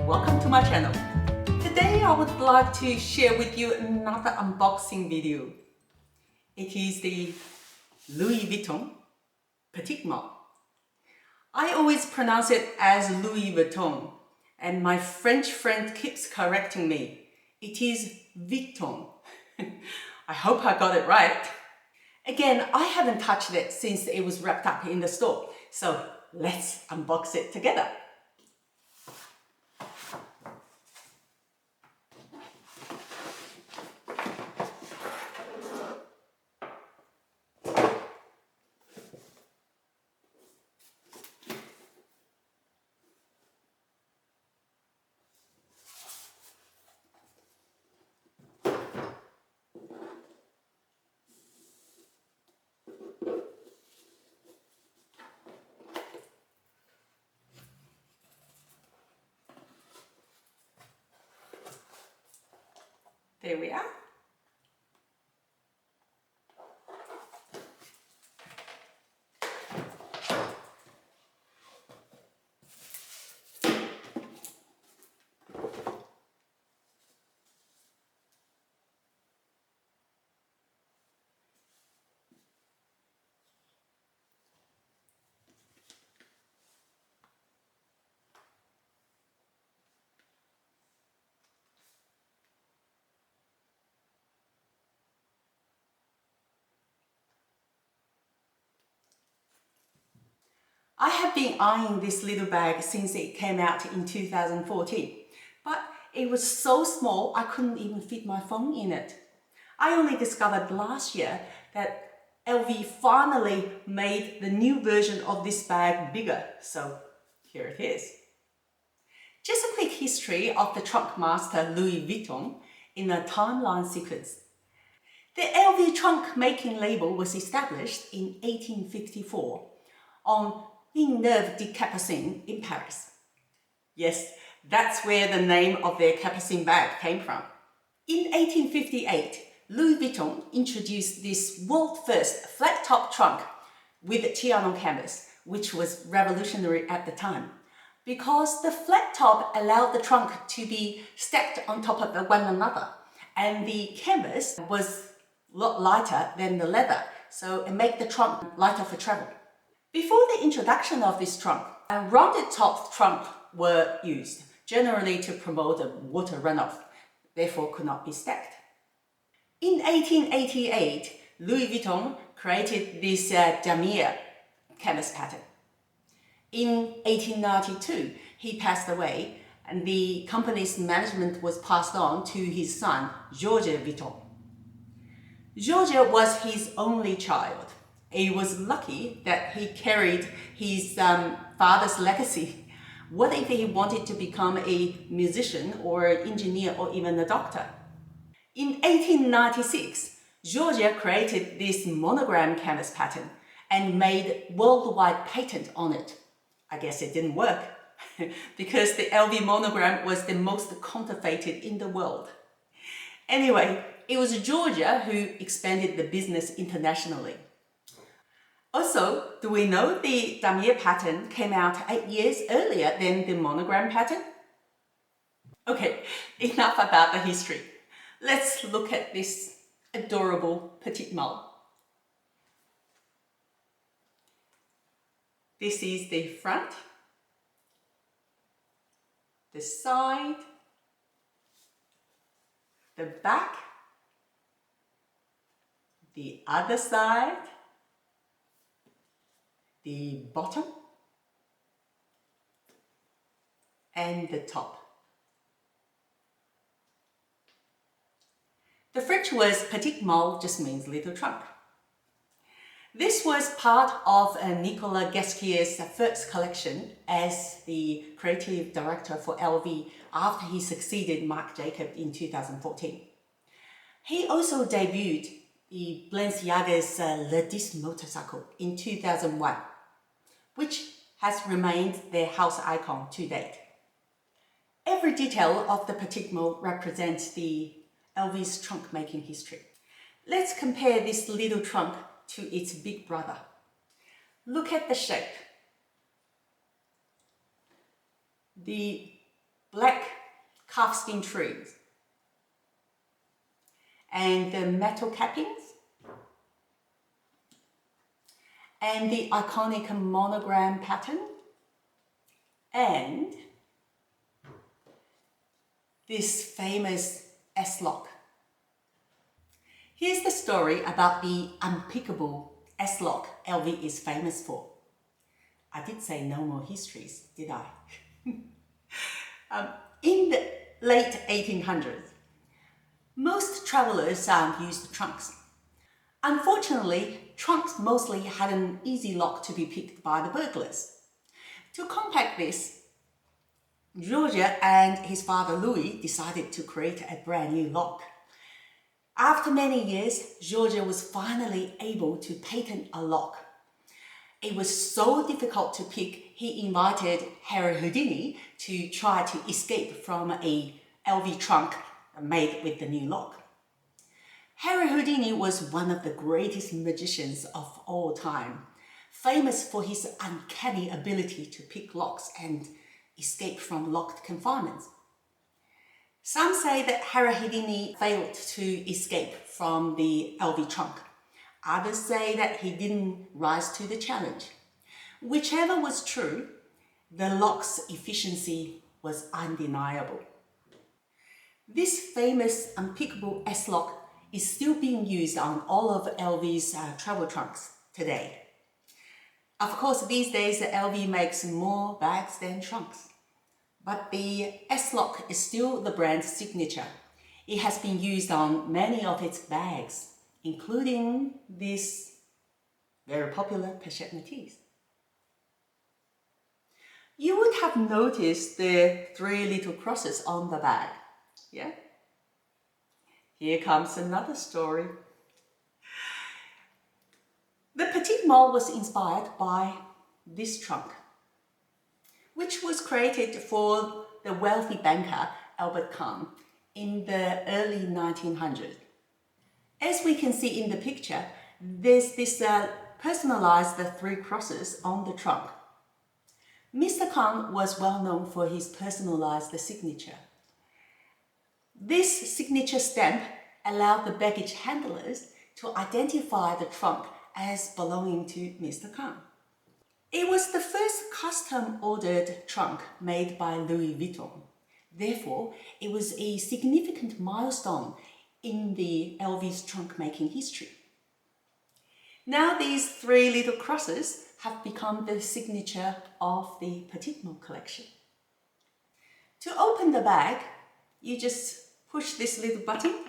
welcome to my channel. Today I would like to share with you another unboxing video. It is the Louis Vuitton Petite Malle. I always pronounce it as Louis Vuitton, and my French friend keeps correcting me. It is Vuitton. I hope I got it right. Again, I haven't touched it since it was wrapped up in the store, so let's unbox it together. There we are. I have been eyeing this little bag since it came out in 2014, but it was so small I couldn't even fit my phone in it. I only discovered last year that LV finally made the new version of this bag bigger, so here it is. Just a quick history of the trunk master Louis Vuitton in a timeline sequence. The LV trunk making label was established in 1854 on Villeneuve-de-Capucine in Paris. Yes, that's where the name of their Capucine bag came from. In 1858, Louis Vuitton introduced this world-first flat-top trunk with Trianon canvas, which was revolutionary at the time, because the flat top allowed the trunk to be stacked on top of one another, and the canvas was a lot lighter than the leather, so it made the trunk lighter for travel. Before the introduction of this trunk, a rounded top trunk were used, generally to promote a water runoff, therefore could not be stacked. In 1888, Louis Vuitton created this damier canvas pattern. In 1892, he passed away, and the company's management was passed on to his son, Georges Vuitton. Georges was his only child. He was lucky that he carried his father's legacy. What if he wanted to become a musician or an engineer or even a doctor? In 1896, Georges created this monogram canvas pattern and made worldwide patent on it. I guess it didn't work because the LV monogram was the most counterfeited in the world. Anyway, it was Georges who expanded the business internationally. Also, do we know the damier pattern came out 8 years earlier than the monogram pattern? Okay, enough about the history. Let's look at this adorable Petite Malle. This is the front, the side, the back, the other side, the bottom, and the top. The French word Petite Malle just means little trunk. This was part of Nicolas Ghesquier's first collection as the creative director for LV after he succeeded Marc Jacobs in 2014. He also debuted the Balenciaga's Le 10 motorcycle in 2001, which has remained their house icon to date. Every detail of the Petite Malle represents the LV's trunk making history. Let's compare this little trunk to its big brother. Look at the shape. The black calfskin trims, and the metal cappings, and the iconic monogram pattern, and this famous S-Lock. Here's the story about the Unpickable S-Lock LV is famous for. I did say no more histories, did I? In the late 1800s, most travelers used trunks. Unfortunately, trunks mostly had an easy lock to be picked by the burglars. To combat this, George and his father Louis decided to create a brand new lock. After many years, George was finally able to patent a lock. It was so difficult to pick, he invited Harry Houdini to try to escape from a LV trunk made with the new lock. Harry Houdini was one of the greatest magicians of all time, famous for his uncanny ability to pick locks and escape from locked confinements. Some say that Harry Houdini failed to escape from the LV trunk. Others say that he didn't rise to the challenge. Whichever was true, the lock's efficiency was undeniable. This famous Unpickable S-Lock is still being used on all of LV's travel trunks today. Of course, these days LV makes more bags than trunks. But the S-Lock is still the brand's signature. It has been used on many of its bags, including this very popular Petite. You would have noticed the 3 little crosses on the bag, yeah? Here comes another story. The Petite Malle was inspired by this trunk, which was created for the wealthy banker Albert Kahn in the early 1900s. As we can see in the picture, there's this personalized 3 crosses on the trunk. Mr. Kahn was well known for his personalized signature. This signature stamp allowed the baggage handlers to identify the trunk as belonging to Mr. Kahn. It was the first custom-ordered trunk made by Louis Vuitton. Therefore, it was a significant milestone in the LV's trunk-making history. Now these 3 little crosses have become the signature of the Petite Malle collection. To open the bag, you just push this little button.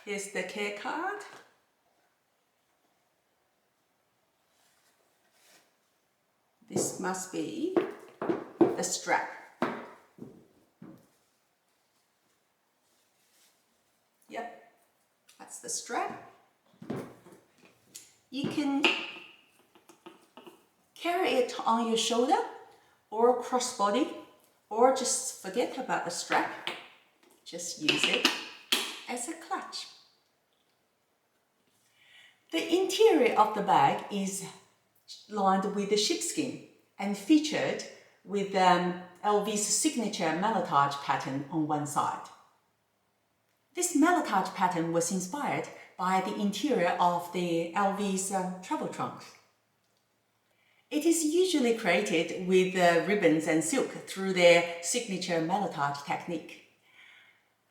Here's the care card. This must be the strap. Yep, that's the strap. You can carry it on your shoulder or crossbody, or just forget about the strap. Just use it as a clutch. The interior of the bag is lined with the sheepskin and featured with LV's signature malletage pattern on one side. This malletage pattern was inspired by the interior of the LV's travel trunks. It is usually created with ribbons and silk through their signature malletage technique.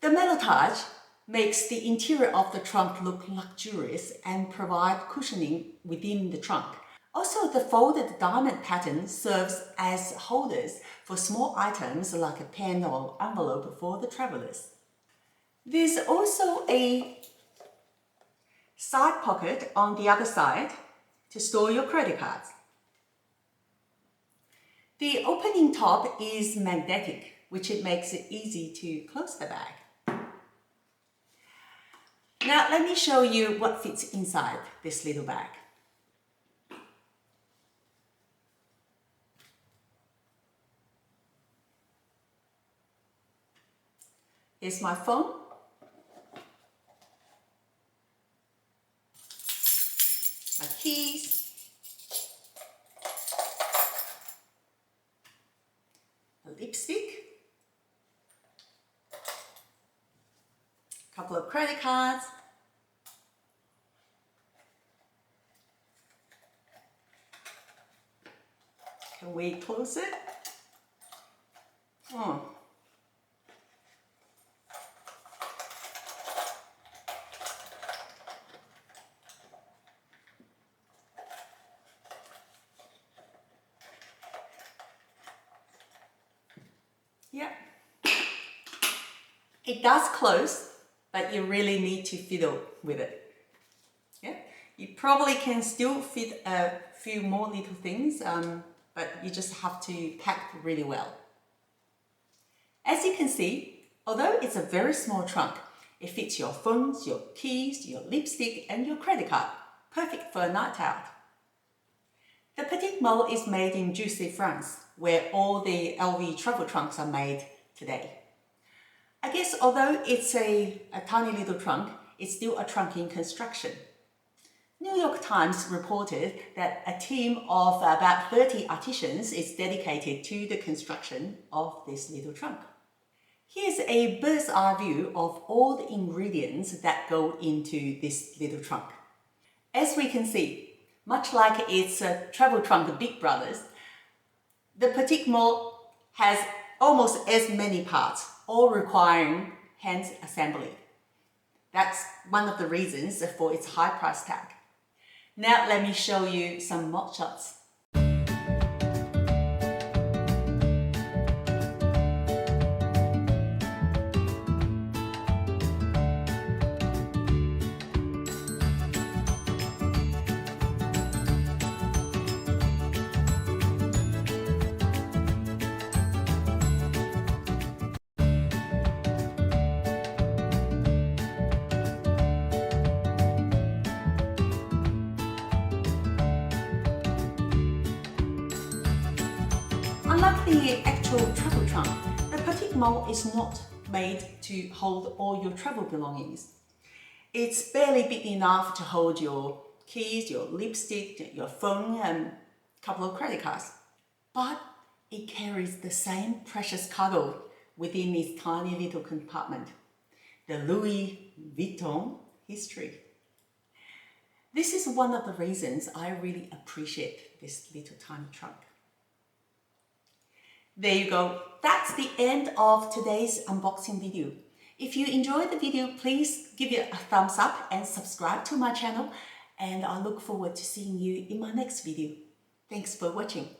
The malletage makes the interior of the trunk look luxurious and provide cushioning within the trunk. Also, the folded diamond pattern serves as holders for small items like a pen or envelope for the travelers. There's also a side pocket on the other side to store your credit cards. The opening top is magnetic, which it makes it easy to close the bag. Now let me show you what fits inside this little bag. Here's my phone. couple of credit cards. Can we close it? Oh. Yeah. It does close, but you really need to fiddle with it. Yeah. You probably can still fit a few more little things, but you just have to pack really well. As you can see, although it's a very small trunk, it fits your phones, your keys, your lipstick, and your credit card. Perfect for a night out. The Petite Malle is made in Jussy, France, where all the LV travel trunks are made today. I guess although it's a tiny little trunk, it's still a trunk in construction. New York Times reported that a team of about 30 artisans is dedicated to the construction of this little trunk. Here's a bird's eye view of all the ingredients that go into this little trunk. As we can see, much like its travel trunk big brothers, the Petite Malle has almost as many parts, all requiring hand assembly. That's one of the reasons for its high price tag. Now let me show you some mock shots. Unlike the actual travel trunk, the Petite Malle is not made to hold all your travel belongings. It's barely big enough to hold your keys, your lipstick, your phone, and a couple of credit cards. But it carries the same precious cargo within its tiny little compartment, the Louis Vuitton history. This is one of the reasons I really appreciate this little tiny trunk. There you go. That's the end of today's unboxing video. If you enjoyed the video, please give it a thumbs up and subscribe to my channel. And I look forward to seeing you in my next video. Thanks for watching.